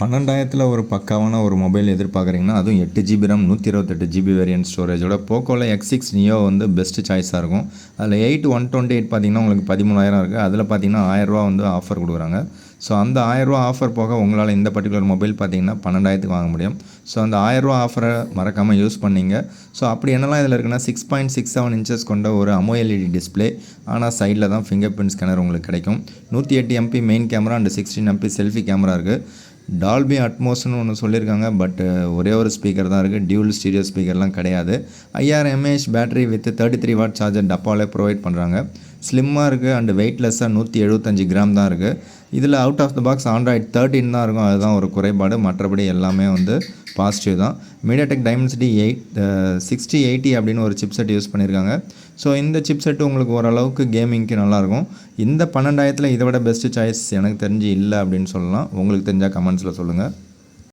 12,000ல் ஒரு பக்காவான ஒரு மொபைல் எதிர்பார்க்குறீங்கன்னா, அதுவும் 8 ஜிபி RAM 128 ஜிபி வேரியன்ட் ஸ்டோரேஜோட போக்கோவில் X6 நியோ வந்து பெஸ்ட்டு சாய்ஸாக இருக்கும். அதில் 128 பார்த்தீங்கன்னா உங்களுக்கு 13,000 இருக்குது. அதில் பார்த்தீங்கன்னா ரூ. 1000 வந்து ஆஃபர் கொடுக்குறாங்க. ஸோ அந்த ரூ. 1000 ஆஃபர் போக உங்களால் இந்த பர்டிகுலர் மொபைல் பார்த்தீங்கன்னா 12,000க்கு வாங்க முடியும். ஸோ அந்த ரூ. 1000 ஆஃபரை மறக்காமல் யூஸ் பண்ணிங்க. ஸோ அப்படி என்னெல்லாம் இதில் இருக்குன்னா 6.67 இன்ச்சஸ் கொண்ட ஒரு AMOLED டிஸ்பிளே. ஆனால் சைடில் தான் ஃபிங்கர் பிரிண்ட் ஸ்கேனர் உங்களுக்கு கிடைக்கும். 108 MP main camera and 16 MP selfie camera இருக்குது. டால்பி அட்மோஸ்னு ஒன்று சொல்லியிருக்காங்க. பட் ஒரே ஒரு ஸ்பீக்கர் தான் இருக்குது. டியூல் ஸ்டீரியோ ஸ்பீக்கர்லாம் கிடையாது. 5000 mAh battery with 33 watt charger டப்பாலே ப்ரொவைட் பண்ணுறாங்க. ஸ்லிம்மாக இருக்குது அண்ட் வெயிட்லெஸ்ஸாக 175 கிராம் தான் இருக்குது. இதில் out of the box Android 13 தான் இருக்கும். அதுதான் ஒரு குறைபாடு. மற்றபடி எல்லாமே வந்து பாசிட்டிவ் தான். MediaTek Dimensity 6080 அப்படின்னு ஒரு சிப்செட் யூஸ் பண்ணியிருக்காங்க. ஸோ இந்த சிப்செட்டு உங்களுக்கு ஓரளவுக்கு கேமிங்க்கு நல்லாயிருக்கும். இந்த 12,000ல் இதை விட பெஸ்ட்டு சாய்ஸ் எனக்கு தெரிஞ்சு இல்லை அப்படின்னு சொல்லலாம். உங்களுக்கு தெரிஞ்சால் கமெண்ட்ஸில் சொல்லுங்கள்.